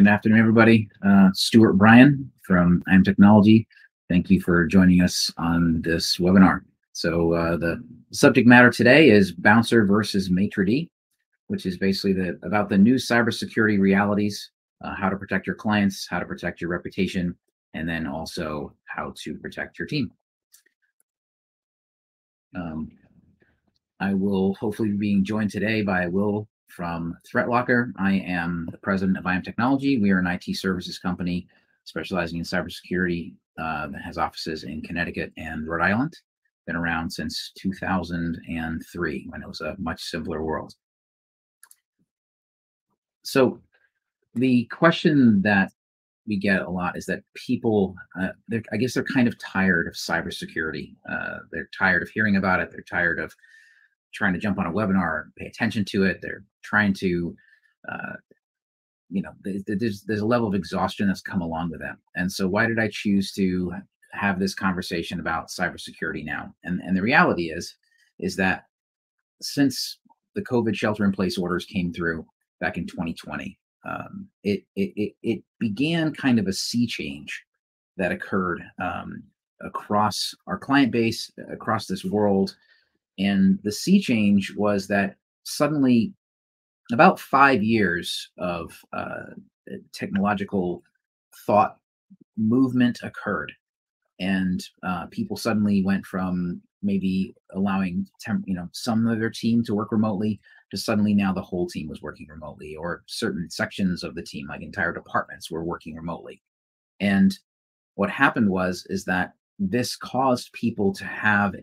Good afternoon, everybody. Stuart Bryan from IM Technology. Thank you for joining us on this webinar. So the subject matter today is Bouncer versus Maître, which is basically about the new cybersecurity realities, how to protect your clients, how to protect your reputation, and then also how to protect your team. I will hopefully be being joined today by Will from ThreatLocker. I am the president of IM Technology. We are an IT services company specializing in cybersecurity that has offices in Connecticut and Rhode Island. Been around since 2003 when it was a much simpler world. So the question that we get a lot is that people, I guess they're kind of tired of cybersecurity. They're tired of hearing about it. They're tired of trying to jump on a webinar, pay attention to it. They're trying to, there's a level of exhaustion that's come along with that. And so why did I choose to have this conversation about cybersecurity now? And the reality is that since the COVID shelter-in-place orders came through back in 2020, it began kind of a sea change that occurred across our client base, across this world. And the sea change was that suddenly about 5 years of technological thought movement occurred. And people suddenly went from maybe allowing some of their team to work remotely to suddenly now the whole team was working remotely, or certain sections of the team, like entire departments, were working remotely. And what happened is that this caused people to have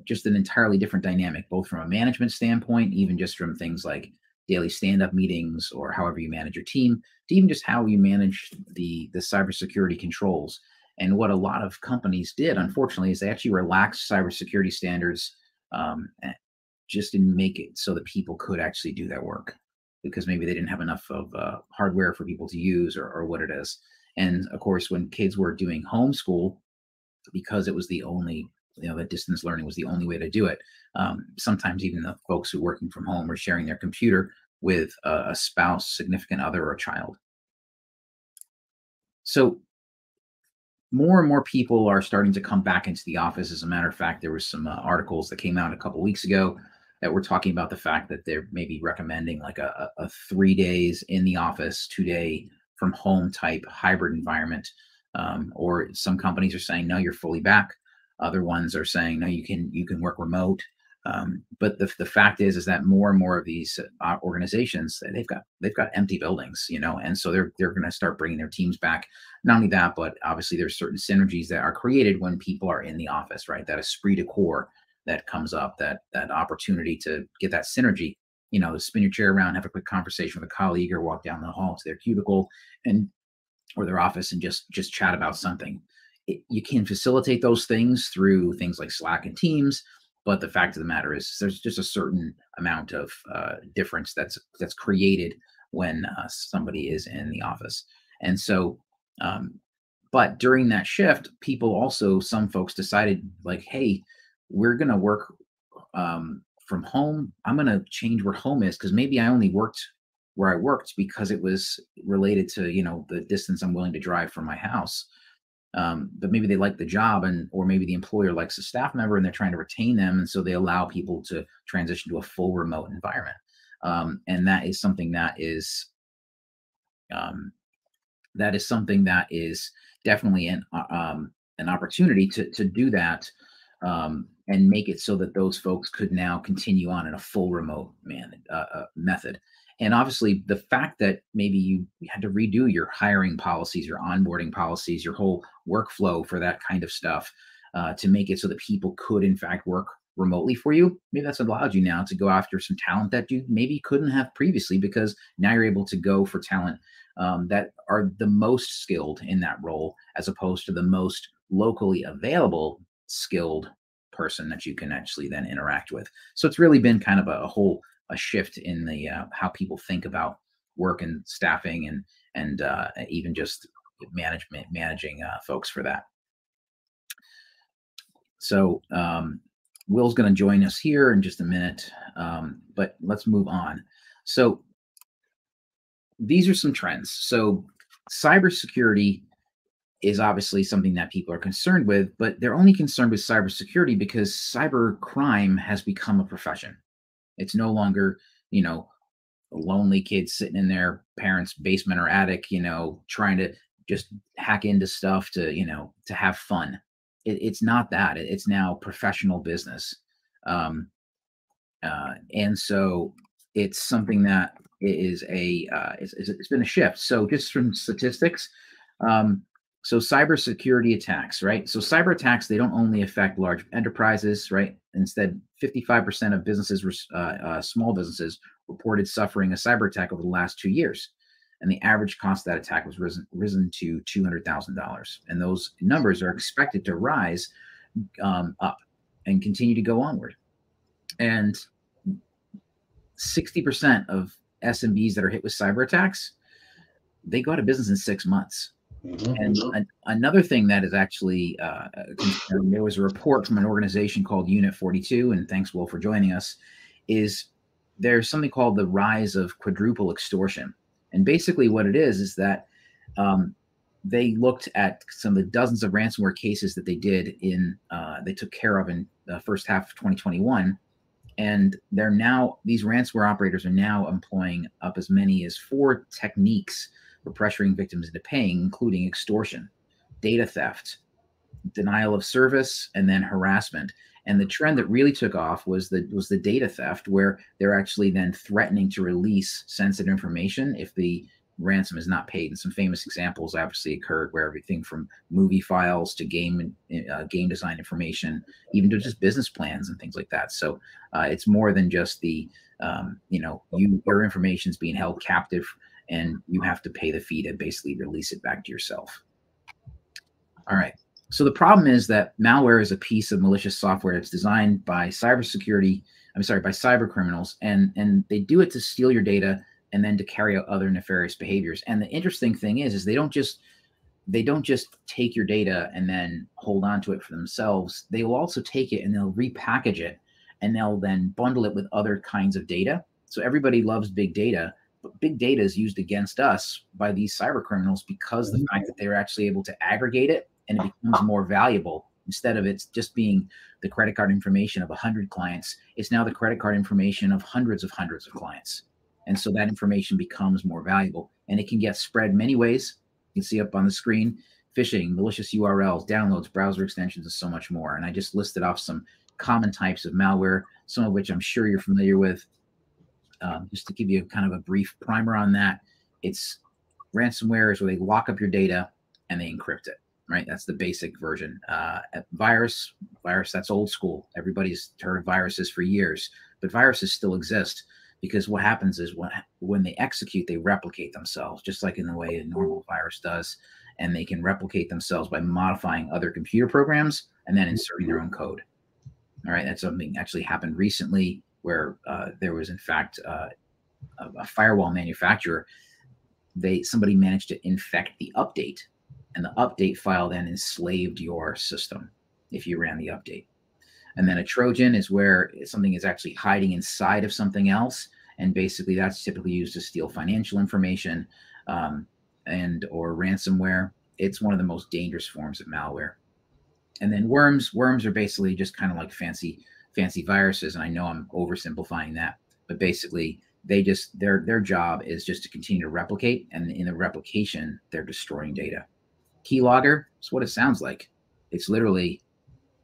just an entirely different dynamic, both from a management standpoint, even just from things like daily stand-up meetings or however you manage your team, to even just how you manage the cybersecurity controls. And what a lot of companies did, unfortunately, is they actually relaxed cybersecurity standards just to make it so that people could actually do their work, because maybe they didn't have enough of hardware for people to use or what it is. And of course, when kids were doing homeschool, because it was the only that distance learning was the only way to do it. Sometimes even the folks who are working from home are sharing their computer with a spouse, significant other, or a child. So more and more people are starting to come back into the office. As a matter of fact, there were some articles that came out a couple weeks ago that were talking about the fact that they're maybe recommending like a 3 days in the office, 2-day from home type hybrid environment. Or some companies are saying, no, you're fully back. Other ones are saying, no, you can work remote. But the fact is that more and more of these organizations, they've got empty buildings, and so they're going to start bringing their teams back. Not only that, but obviously there's certain synergies that are created when people are in the office, right? That esprit de corps that comes up, that opportunity to get that synergy, spin your chair around, have a quick conversation with a colleague, or walk down the hall to their cubicle or their office and just chat about something. You can facilitate those things through things like Slack and Teams, but the fact of the matter is there's just a certain amount of difference that's created when somebody is in the office. And so, but during that shift, some folks decided, like, hey, we're going to work from home. I'm going to change where home is, because maybe I only worked where I worked because it was related to, the distance I'm willing to drive from my house. But maybe they like the job, or maybe the employer likes a staff member and they're trying to retain them. And so they allow people to transition to a full remote environment. And that is something that is definitely an opportunity to do that, and make it so that those folks could now continue on in a full remote method. And obviously, the fact that maybe you had to redo your hiring policies, your onboarding policies, your whole workflow for that kind of stuff, to make it so that people could, in fact, work remotely for you. Maybe that's allowed you now to go after some talent that you maybe couldn't have previously, because now you're able to go for talent that are the most skilled in that role, as opposed to the most locally available skilled person that you can actually then interact with. So it's really been kind of a shift in the how people think about work and staffing and even just managing folks for that. So Will's going to join us here in just a minute, but let's move on. So these are some trends. So cybersecurity is obviously something that people are concerned with, but they're only concerned with cybersecurity because cyber crime has become a profession. It's no longer, you know, lonely kids sitting in their parents' basement or attic, trying to just hack into stuff to, to have fun. It's not that. It's now professional business. Um, and so it's something that is it's been a shift. So just from statistics, um, so cybersecurity attacks, right? So cyber attacks, they don't only affect large enterprises, right? Instead, 55% of businesses, small businesses, reported suffering a cyber attack over the last 2 years. And the average cost of that attack was risen to $200,000. And those numbers are expected to rise up and continue to go onward. And 60% of SMBs that are hit with cyber attacks, they go out of business in 6 months. And another thing that is actually there was a report from an organization called Unit 42, and thanks, Will, for joining us, is there's something called the rise of quadruple extortion. And basically what it is that they looked at some of the dozens of ransomware cases that they took care of in the first half of 2021. And these ransomware operators are now employing up as many as 4 techniques for pressuring victims into paying, including extortion, data theft, denial of service, and then harassment. And the trend that really took off was the data theft, where they're actually then threatening to release sensitive information if the ransom is not paid. And some famous examples obviously occurred where everything from movie files to game design information, even to just business plans and things like that. So it's more than just your information is being held captive and you have to pay the fee to basically release it back to yourself. All right. So the problem is that malware is a piece of malicious software that's designed by cyber criminals, and they do it to steal your data and then to carry out other nefarious behaviors. And the interesting thing is they don't just take your data and then hold on to it for themselves. They will also take it and they'll repackage it and they'll then bundle it with other kinds of data. So everybody loves big data, but big data is used against us by these cyber criminals because the fact that they're actually able to aggregate it and it becomes more valuable. Instead of it's just being the credit card information of 100 clients, it's now the credit card information of hundreds of clients. And so that information becomes more valuable, and it can get spread many ways. You can see up on the screen: phishing, malicious URLs, downloads, browser extensions, and so much more. And I just listed off some common types of malware, some of which I'm sure you're familiar with. Just to give you kind of a brief primer on that, it's ransomware is where they lock up your data and they encrypt it, right? That's the basic version. Virus, that's old school. Everybody's heard of viruses for years, but viruses still exist. Because what happens is when they execute, they replicate themselves, just like in the way a normal virus does. And they can replicate themselves by modifying other computer programs and then inserting their own code. All right, that's something actually happened recently where there was, in fact, a firewall manufacturer. Somebody managed to infect the update, and the update file then enslaved your system if you ran the update. And then a Trojan is where something is actually hiding inside of something else. And basically that's typically used to steal financial information and or ransomware. It's one of the most dangerous forms of malware. And then worms are basically just kind of like fancy viruses. And I know I'm oversimplifying that, but basically their job is just to continue to replicate. And in the replication, they're destroying data. Keylogger is what it sounds like. It's literally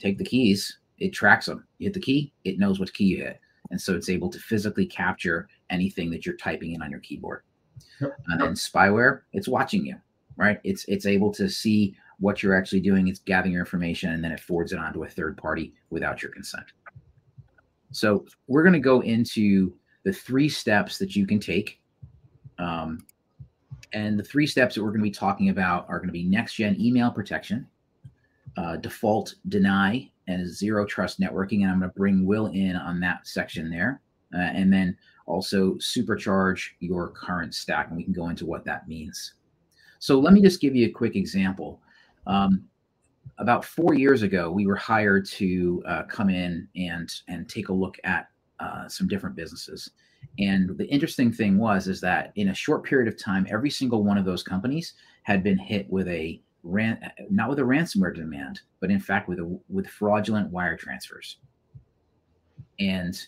take the keys, it tracks them. You hit the key, it knows what key you hit. And so it's able to physically capture anything that you're typing in on your keyboard. Yep. And then spyware, it's watching you, right? It's able to see what you're actually doing. It's gathering your information, and then it forwards it onto a third party without your consent. So we're going to go into the 3 steps that you can take. And the 3 steps that we're going to be talking about are going to be next-gen email protection, default deny, and zero trust networking. And I'm going to bring Will in on that section there. And then also supercharge your current stack. And we can go into what that means. So let me just give you a quick example. About 4 years ago, we were hired to come in and take a look at some different businesses. And the interesting thing is that in a short period of time, every single one of those companies had been hit with not with a ransomware demand, but in fact with fraudulent wire transfers. And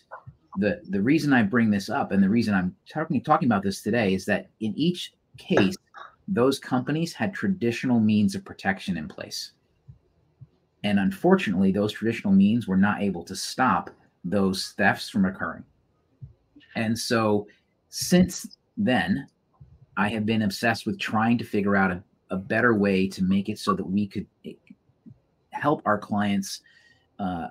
the reason I bring this up, and the reason I'm talking about this today, is that in each case, those companies had traditional means of protection in place. And unfortunately, those traditional means were not able to stop those thefts from occurring. And so since then, I have been obsessed with trying to figure out a better way to make it so that we could help our clients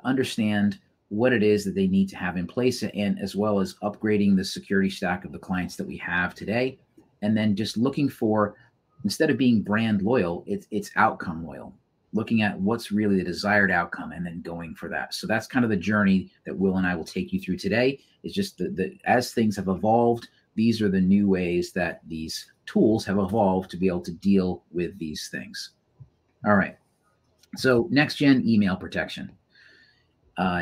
understand what it is that they need to have in place, and as well as upgrading the security stack of the clients that we have today. And then just looking for, instead of being brand loyal, it's outcome loyal, looking at what's really the desired outcome and then going for that. So that's kind of the journey that Will and I will take you through today. Is just as things have evolved, these are the new ways that these tools have evolved to be able to deal with these things. All right. So next gen email protection.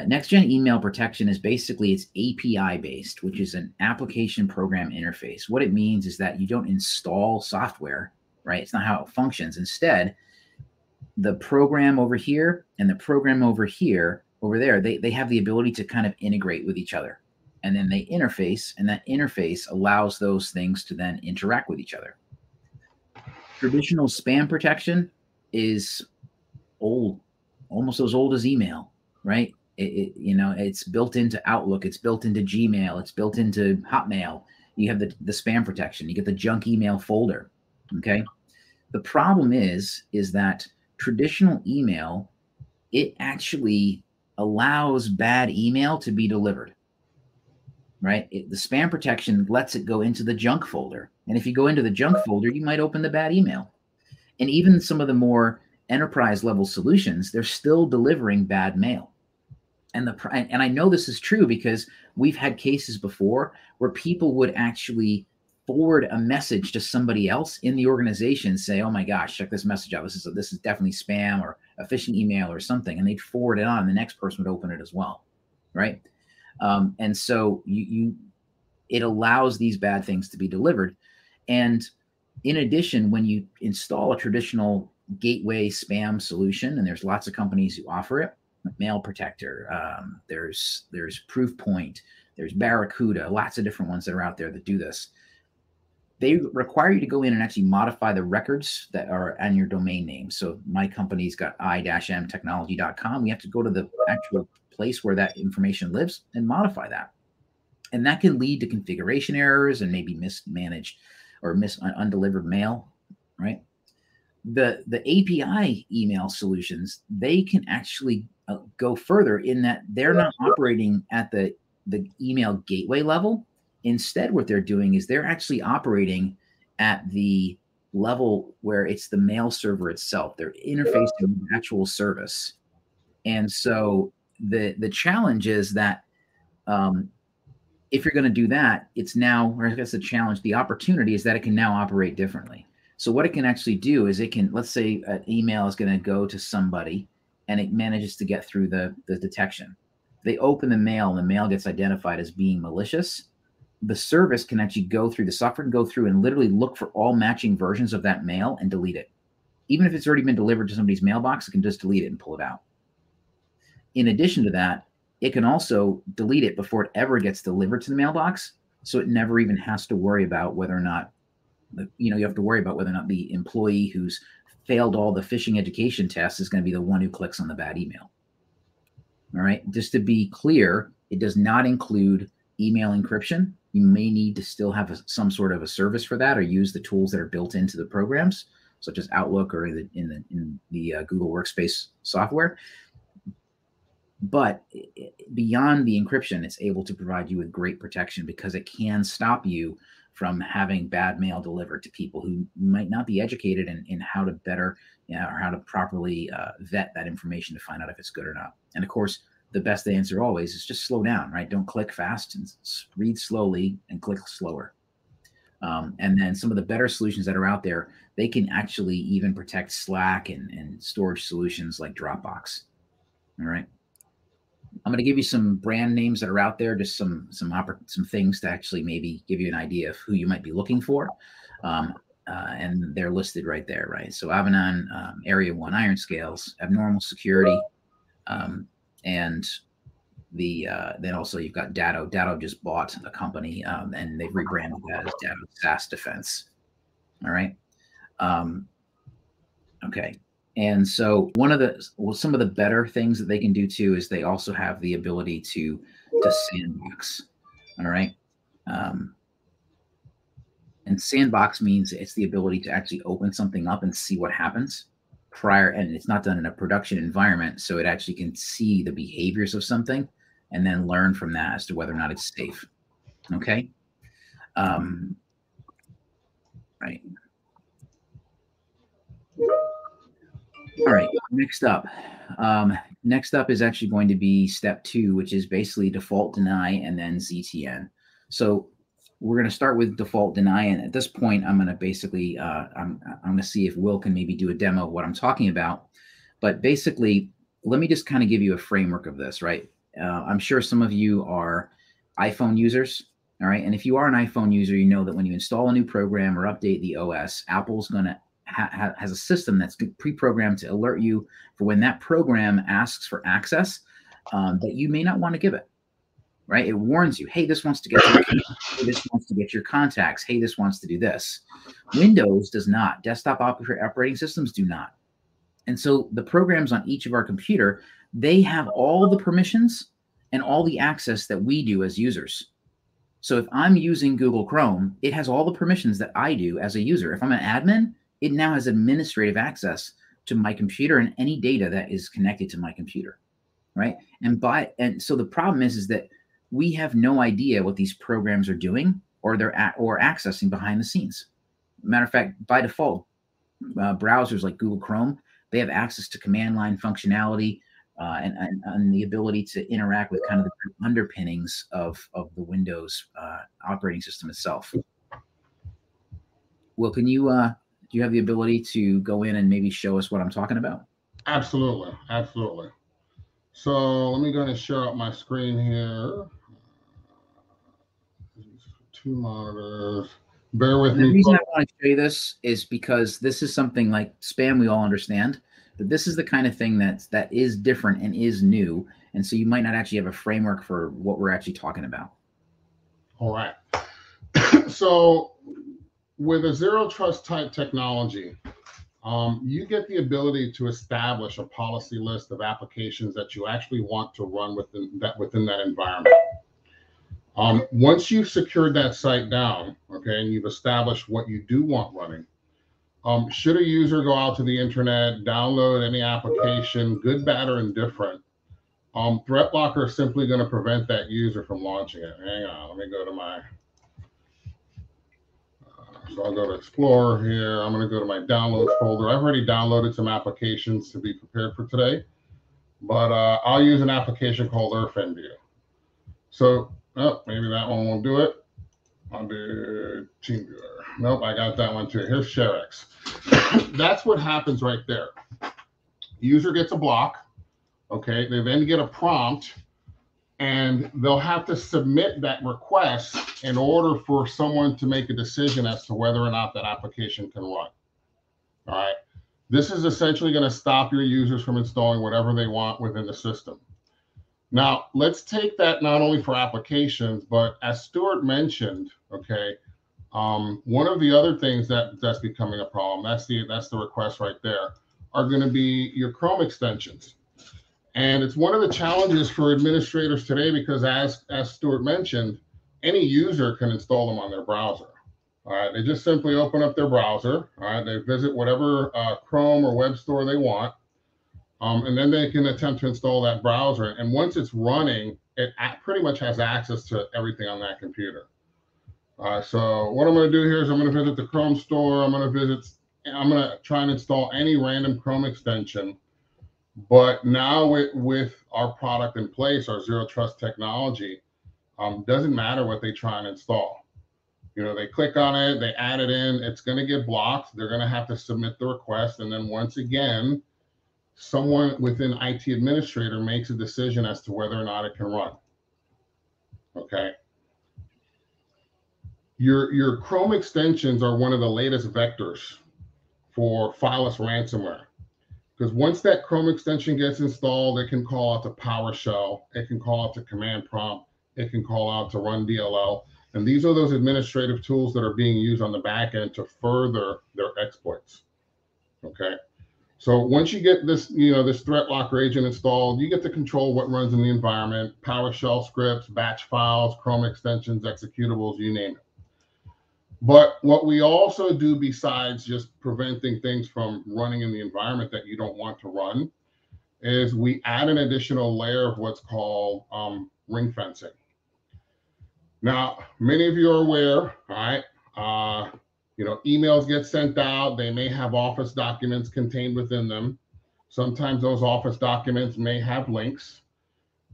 Next gen email protection is basically, it's API based, which is an application program interface. What it means is that you don't install software, right? It's not how it functions. Instead, the program over here and the program over there, they have the ability to kind of integrate with each other. And then they interface, and that interface allows those things to then interact with each other. Traditional spam protection is old, almost as old as email, right? It's built into Outlook, it's built into Gmail, it's built into Hotmail. You have the spam protection, you get the junk email folder. Okay. The problem is that traditional email, it actually allows bad email to be delivered, right? The spam protection lets it go into the junk folder. And if you go into the junk folder, you might open the bad email. And even some of the more enterprise level solutions, they're still delivering bad mail. And I know this is true because we've had cases before where people would actually forward a message to somebody else in the organization, say, "Oh my gosh, check this message out. This is definitely spam or a phishing email or something," and they'd forward it on, and the next person would open it as well, right? And so it allows these bad things to be delivered. And in addition, when you install a traditional gateway spam solution, and there's lots of companies who offer it, Mail Protector, there's Proofpoint, there's Barracuda, lots of different ones that are out there that do this. They require you to go in and actually modify the records that are on your domain name. So my company's got i-mtechnology.com. We have to go to the actual place where that information lives and modify that. And that can lead to configuration errors and maybe mismanaged or undelivered mail, right? The API email solutions, they can actually go further in that they're not operating at the email gateway level. Instead, what they're doing is they're actually operating at the level where it's the mail server itself. They're interfacing with the actual service. And so the challenge is that if you're going to do that, it's now, or I guess the challenge, the opportunity is that it can now operate differently. So what it can actually do is it can, let's say an email is going to go to somebody and it manages to get through the detection. They open the mail and the mail gets identified as being malicious. The service can actually go through, the software can go through and literally look for all matching versions of that mail and delete it. Even if it's already been delivered to somebody's mailbox, it can just delete it and pull it out. In addition to that, it can also delete it before it ever gets delivered to the mailbox. So it never even has to worry about whether or not, you have to worry about whether or not the employee who's failed all the phishing education tests is going to be the one who clicks on the bad email. All right. Just to be clear, it does not include email encryption. You may need to still have some sort of a service for that, or use the tools that are built into the programs, such as Outlook or in the Google Workspace software. But beyond the encryption, it's able to provide you with great protection because it can stop you from having bad mail delivered to people who might not be educated in how to better, or how to properly vet that information to find out if it's good or not. And of course, the best answer always is just slow down, right? Don't click fast, and read slowly and click slower. And then some of the better solutions that are out there, they can actually even protect Slack and storage solutions like Dropbox. All right. I'm going to give you some brand names that are out there, just some things to actually maybe give you an idea of who you might be looking for. And they're listed right there, right? So Avanan, Area 1 Iron Scales, Abnormal Security, and then also you've got Datto. Datto just bought a company, and they've rebranded that as Datto SaaS Defense. All right. Okay. And so some of the better things that they can do too is they also have the ability to sandbox. All right. And sandbox means it's the ability to actually open something up and see what happens prior, and it's not done in a production environment, so it actually can see the behaviors of something and then learn from that as to whether or not it's safe. Okay. Right. All right, next up. Next up is actually going to be step 2, which is basically default deny and then ZTN. So we're going to start with default deny, and at this point, I'm going to basically I'm going to see if Will can maybe do a demo of what I'm talking about. But basically, let me just kind of give you a framework of this, right? I'm sure some of you are iPhone users, all right? And if you are an iPhone user, you know that when you install a new program or update the OS, Apple's going to has a system that's pre-programmed to alert you for when that program asks for access that you may not want to give it, right? It warns you, hey, this wants to get your hey, this wants to get your contacts. Hey, this wants to do this. Windows does not. Desktop operating systems do not. And so the programs on each of our computer, they have all the permissions and all the access that we do as users. So if I'm using Google Chrome, it has all the permissions that I do as a user. If I'm an admin, it now has administrative access to my computer and any data that is connected to my computer, right? And so the problem is that we have no idea what these programs are doing or accessing behind the scenes. Matter of fact, by default, browsers like Google Chrome, they have access to command line functionality and the ability to interact with kind of the underpinnings of the Windows operating system itself. Will, can you do you have the ability to go in and maybe show us what I'm talking about? Absolutely, absolutely. So let me go ahead and share out my screen here. 2 monitors. Bear with me. The reason I want to show you this is because this is something like spam we all understand, but this is the kind of thing that is different and is new, and so you might not actually have a framework for what we're actually talking about. All right. So with a zero trust type technology, you get the ability to establish a policy list of applications that you actually want to run within that environment. Once you've secured that site down, okay, and you've established what you do want running, should a user go out to the internet, download any application, good, bad, or indifferent, Threat Locker is simply going to prevent that user from launching it. Hang on, let me go to my so I'll go to Explorer here. I'm going to go to my downloads folder. I've already downloaded some applications to be prepared for today, but I'll use an application called EarthNView. So, maybe that one won't do it. I'll do TeamViewer. Nope, I got that one too. Here's ShareX. That's what happens right there. User gets a block. Okay, they then get a prompt, and they'll have to submit that request in order for someone to make a decision as to whether or not that application can run. All right. This is essentially going to stop your users from installing whatever they want within the system. Now, let's take that not only for applications, but as Stuart mentioned, okay, one of the other things that's becoming a problem, that's the request right there, are going to be your Chrome extensions. And it's one of the challenges for administrators today because as Stuart mentioned, any user can install them on their browser. All right, they just simply open up their browser. All right, they visit whatever Chrome or web store they want, and then they can attempt to install that browser. And once it's running, it pretty much has access to everything on that computer. All right, so what I'm going to do here is I'm going to visit the Chrome store. I'm going to try and install any random Chrome extension. But now with our product in place, our zero trust technology, doesn't matter what they try and install. You know, they click on it, they add it in, it's going to get blocked. They're going to have to submit the request. And then once again, someone within IT administrator makes a decision as to whether or not it can run. Okay. Your Chrome extensions are one of the latest vectors for fileless ransomware. Because once that Chrome extension gets installed, it can call out to PowerShell, it can call out to command prompt, it can call out to run DLL. And these are those administrative tools that are being used on the back end to further their exploits. Okay. So once you get this, this threat locker agent installed, you get to control what runs in the environment, PowerShell scripts, batch files, Chrome extensions, executables, you name it. But what we also do, besides just preventing things from running in the environment that you don't want to run, is we add an additional layer of what's called ring fencing. Now, many of you are aware, all right? Emails get sent out. They may have Office documents contained within them. Sometimes those Office documents may have links.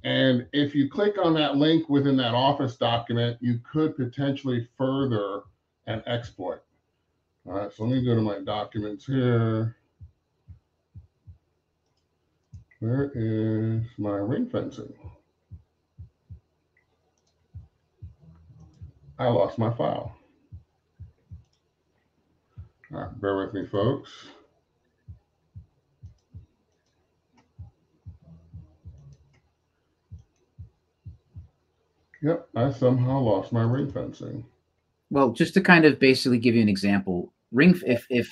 And if you click on that link within that Office document, you could potentially further an exploit. All right, so let me go to my documents here. Where is my ring fencing? I lost my file. All right, bear with me, folks. Yep, I somehow lost my ring fencing. Well, just to kind of basically give you an example, if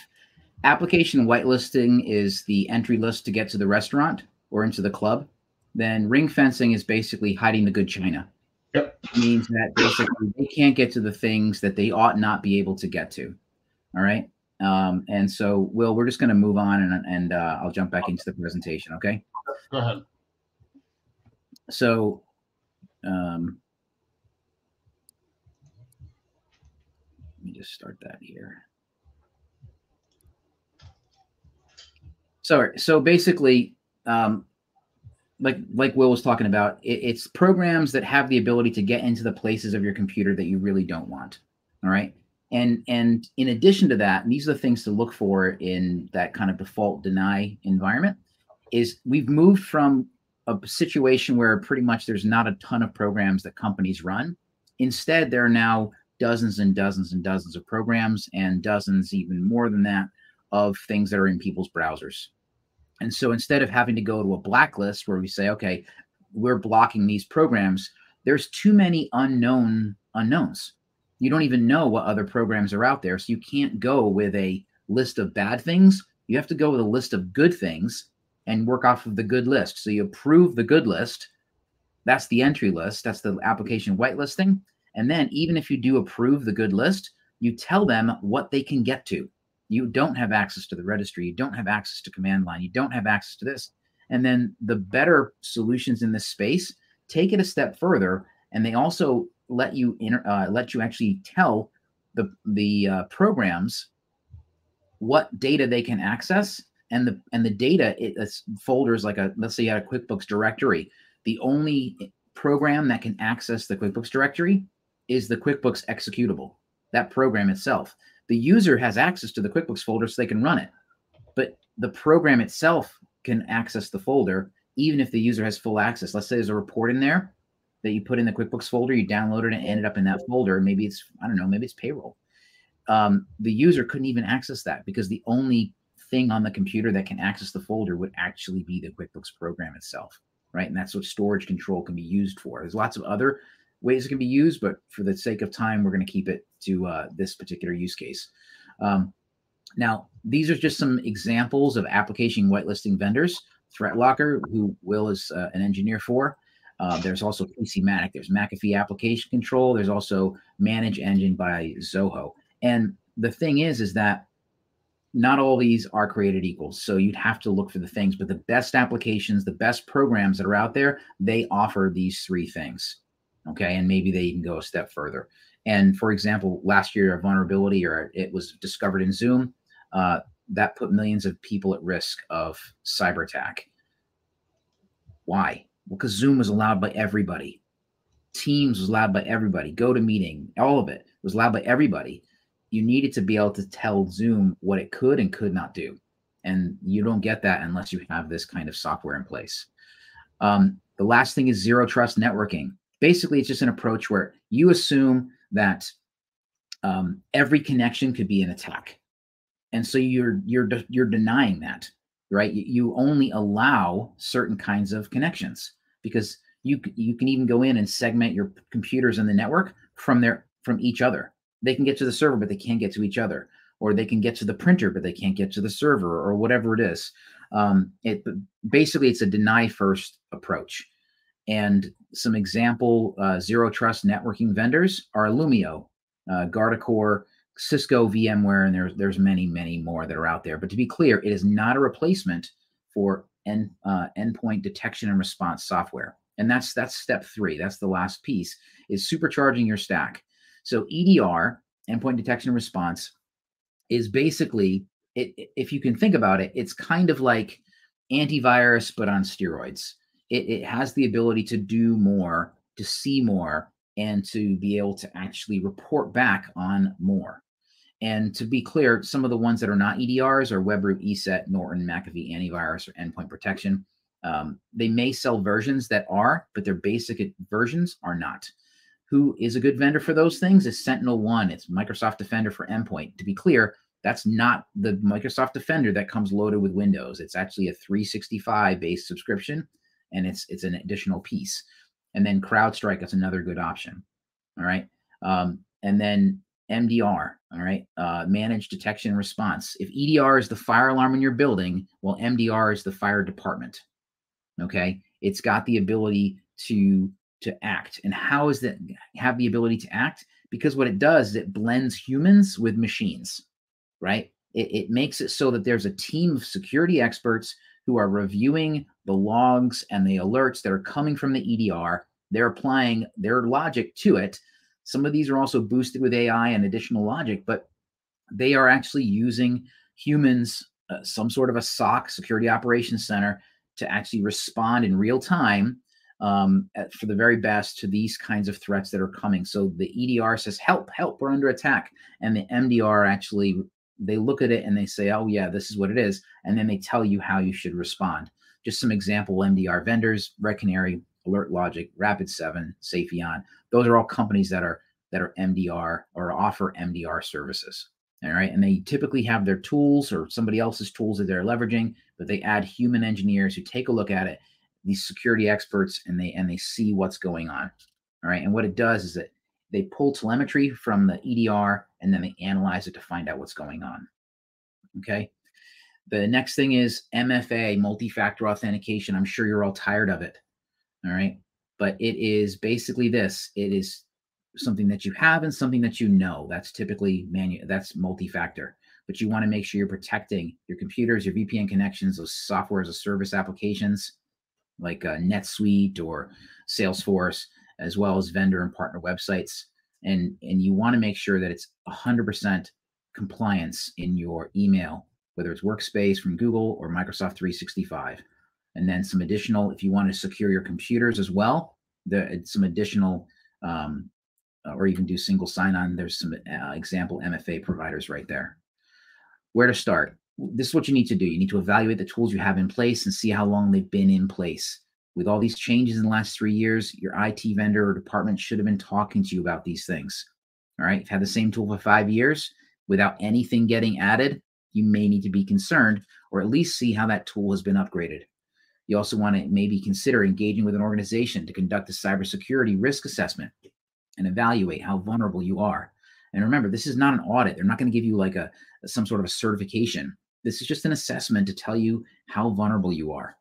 application whitelisting is the entry list to get to the restaurant or into the club, then ring fencing is basically hiding the good china. Yep. It means that basically they can't get to the things that they ought not be able to get to. All right. And so, Will, we're just going to move on and I'll jump back into the presentation. Okay. Go ahead. So, let me just start that here. So basically, like Will was talking about, it's programs that have the ability to get into the places of your computer that you really don't want. All right. And in addition to that, and these are the things to look for in that kind of default deny environment, is we've moved from a situation where pretty much there's not a ton of programs that companies run. Instead, there are now dozens and dozens and dozens of programs, and dozens, even more than that, of things that are in people's browsers. And so instead of having to go to a blacklist where we say, okay, we're blocking these programs, there's too many unknowns. You don't even know what other programs are out there. So you can't go with a list of bad things. You have to go with a list of good things and work off of the good list. So you approve the good list. That's the entry list. That's the application whitelisting. And then even if you do approve the good list, you tell them what they can get to. You don't have access to the registry. You don't have access to command line. You don't have access to this. And then the better solutions in this space take it a step further, and they also let you actually tell the programs what data they can access, and the data, it's folders like let's say you had a QuickBooks directory. The only program that can access the QuickBooks directory is the QuickBooks executable, that program itself. The user has access to the QuickBooks folder so they can run it, but the program itself can access the folder even if the user has full access. Let's say there's a report in there that you put in the QuickBooks folder, you downloaded it and ended up in that folder. Maybe it's, I don't know, maybe it's payroll. The user couldn't even access that because the only thing on the computer that can access the folder would actually be the QuickBooks program itself, right? And that's what storage control can be used for. There's lots of other ways it can be used, but for the sake of time, we're going to keep it to this particular use case. Now, these are just some examples of application whitelisting vendors. ThreatLocker, who Will is an engineer for. There's also PCmatic. There's McAfee Application Control. There's also Manage Engine by Zoho. And the thing is that not all these are created equal. So you'd have to look for the things, but the best applications, the best programs that are out there, they offer these three things. Okay. And maybe they even go a step further. And for example, last year, a vulnerability, or it was discovered in Zoom, that put millions of people at risk of cyber attack. Why? Well, because Zoom was allowed by everybody. Teams was allowed by everybody. GoToMeeting, all of it was allowed by everybody. You needed to be able to tell Zoom what it could and could not do. And you don't get that unless you have this kind of software in place. The last thing is zero trust networking. Basically, it's just an approach where you assume that every connection could be an attack. And so you're denying that, right? You only allow certain kinds of connections, because you can even go in and segment your computers in the network from each other. They can get to the server, but they can't get to each other, or they can get to the printer, but they can't get to the server, or whatever it is. Basically, it's a deny first approach. And some example zero trust networking vendors are Illumio, Guardicore, Cisco, VMware, and there's many, many more that are out there. But to be clear, it is not a replacement for endpoint detection and response software. And that's step 3. That's the last piece, is supercharging your stack. So EDR, endpoint detection and response, is basically, if you can think about it, it's kind of like antivirus, but on steroids. It has the ability to do more, to see more, and to be able to actually report back on more. And to be clear, some of the ones that are not EDRs are Webroot, ESET, Norton, McAfee Antivirus, or Endpoint Protection. They may sell versions that are, but their basic versions are not. Who is a good vendor for those things is SentinelOne. It's Microsoft Defender for Endpoint. To be clear, that's not the Microsoft Defender that comes loaded with Windows. It's actually a 365-based subscription, and it's an additional piece. And then CrowdStrike is another good option. All right. And then MDR. All right. Managed detection and response. If EDR is the fire alarm in your building, well, MDR is the fire department. Okay. It's got the ability to act. And how is that have the ability to act? Because what it does is it blends humans with machines, right? It makes it so that there's a team of security experts who are reviewing the logs and the alerts that are coming from the EDR. They're applying their logic to it. Some of these are also boosted with AI and additional logic, but they are actually using humans, some sort of a SOC, Security Operations Center, to actually respond in real time for the very best to these kinds of threats that are coming. So the EDR says, help, we're under attack. And the MDR actually, they look at it and they say, oh yeah, this is what it is. And then they tell you how you should respond. Just some example MDR vendors: Red Canary, Alert Logic, Rapid7, Safion. Those are all companies that are MDR or offer MDR services. All right. And they typically have their tools or somebody else's tools that they're leveraging, but they add human engineers who take a look at it, these security experts, and they see what's going on. All right. And what it does is that they pull telemetry from the EDR and then they analyze it to find out what's going on. Okay. The next thing is MFA, multi-factor authentication. I'm sure you're all tired of it. All right. But it is basically this. It is something that you have and something that you know. That's typically that's multi-factor. But you want to make sure you're protecting your computers, your VPN connections, those software as a service applications like NetSuite or Salesforce, as well as vendor and partner websites. And you want to make sure that it's 100% compliance in your email, whether it's Workspace from Google or Microsoft 365. And then some additional, if you want to secure your computers as well, some additional, or even do single sign-on, there's some example MFA providers right there. Where to start? This is what you need to do. You need to evaluate the tools you have in place and see how long they've been in place. With all these changes in the last 3 years, your IT vendor or department should have been talking to you about these things. All right. If you've had the same tool for 5 years without anything getting added, you may need to be concerned, or at least see how that tool has been upgraded. You also want to maybe consider engaging with an organization to conduct a cybersecurity risk assessment and evaluate how vulnerable you are. And remember, this is not an audit. They're not going to give you like some sort of a certification. This is just an assessment to tell you how vulnerable you are.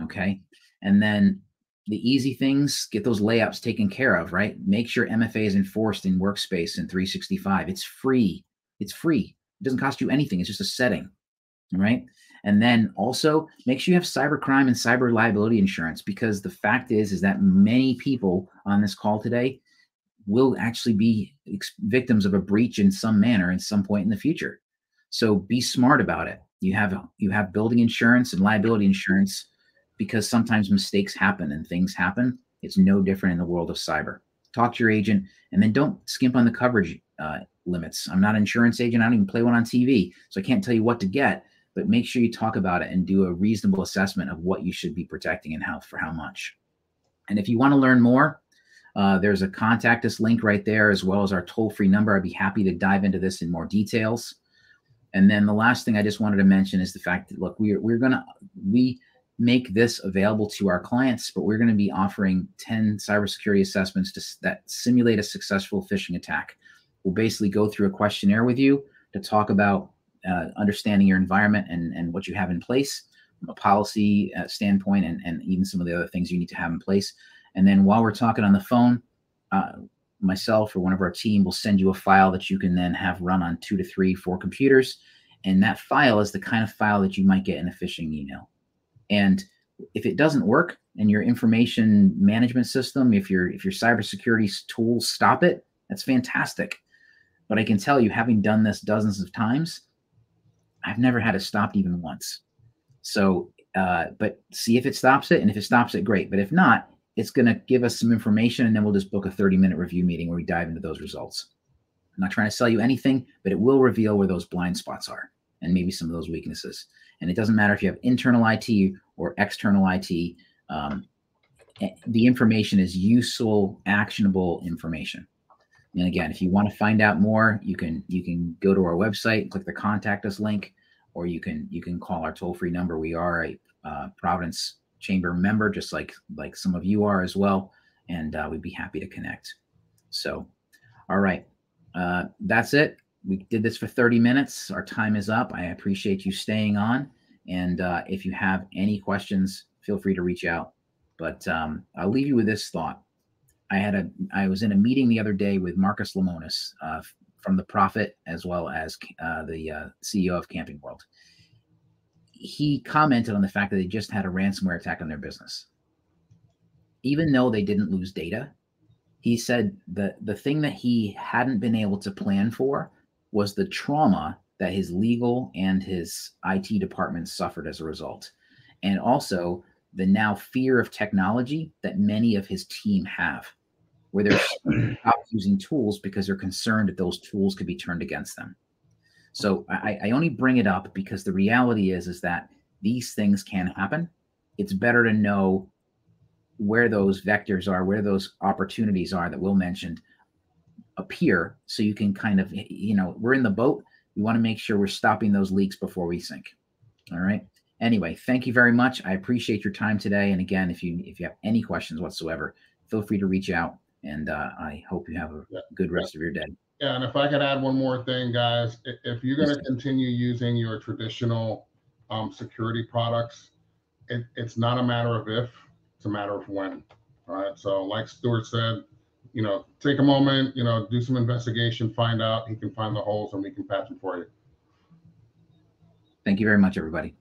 Okay. And then the easy things, get those layups taken care of, right? Make sure MFA is enforced in Workspace and 365. It's free. It's free. It doesn't cost you anything. It's just a setting. All right. And then also make sure you have cybercrime and cyber liability insurance, because the fact is that many people on this call today will actually be victims of a breach in some manner at some point in the future. So be smart about it. You have building insurance and liability insurance, because sometimes mistakes happen and things happen. It's no different in the world of cyber. Talk to your agent, and then don't skimp on the coverage limits. I'm not an insurance agent. I don't even play one on TV, so I can't tell you what to get. but make sure you talk about it and do a reasonable assessment of what you should be protecting and for how much. And if you want to learn more, there's a contact us link right there, as well as our toll-free number. I'd be happy to dive into this in more details. And then the last thing I just wanted to mention is the fact that, look, we make this available to our clients, but we're going to be offering 10 cybersecurity assessments that simulate a successful phishing attack. We'll basically go through a questionnaire with you to talk about understanding your environment and what you have in place from a policy standpoint, and even some of the other things you need to have in place. And then while we're talking on the phone, myself or one of our team will send you a file that you can then have run on 2 to 3, 4 computers. And that file is the kind of file that you might get in a phishing email. And if it doesn't work in your information management system, if your cybersecurity tools stop it, that's fantastic. But I can tell you, having done this dozens of times, I've never had it stopped even once. So, but see if it stops it. And if it stops it, great. But if not, it's going to give us some information, and then we'll just book a 30-minute review meeting where we dive into those results. I'm not trying to sell you anything, but it will reveal where those blind spots are and maybe some of those weaknesses. And it doesn't matter if you have internal IT or external IT. The information is useful, actionable information. And again, if you want to find out more, you can go to our website, click the contact us link, or you can call our toll-free number. We are a Providence Chamber member, just like some of you are as well, and we'd be happy to connect. So, all right, that's it. We did this for 30 minutes. Our time is up. I appreciate you staying on, and if you have any questions, feel free to reach out. But I'll leave you with this thought. I was in a meeting the other day with Marcus Lemonis from The Prophet, as well as the CEO of Camping World. He commented on the fact that they just had a ransomware attack on their business. Even though they didn't lose data, he said that the thing that he hadn't been able to plan for was the trauma that his legal and his IT departments suffered as a result. And also the now fear of technology that many of his team have, where they're stopped using tools because they're concerned that those tools could be turned against them. So I only bring it up because the reality is that these things can happen. It's better to know where those vectors are, where those opportunities are that Will mentioned appear, so you can kind of, we're in the boat. We want to make sure we're stopping those leaks before we sink. All right. Anyway, thank you very much. I appreciate your time today. And again, if you have any questions whatsoever, feel free to reach out. And I hope you have a good rest of your day. Yeah, and if I could add one more thing, guys, if you're going to continue using your traditional security products, it's not a matter of if, it's a matter of when. All right. So like Stuart said, take a moment, do some investigation, find out. He can find the holes and we can patch them for you. Thank you very much, everybody.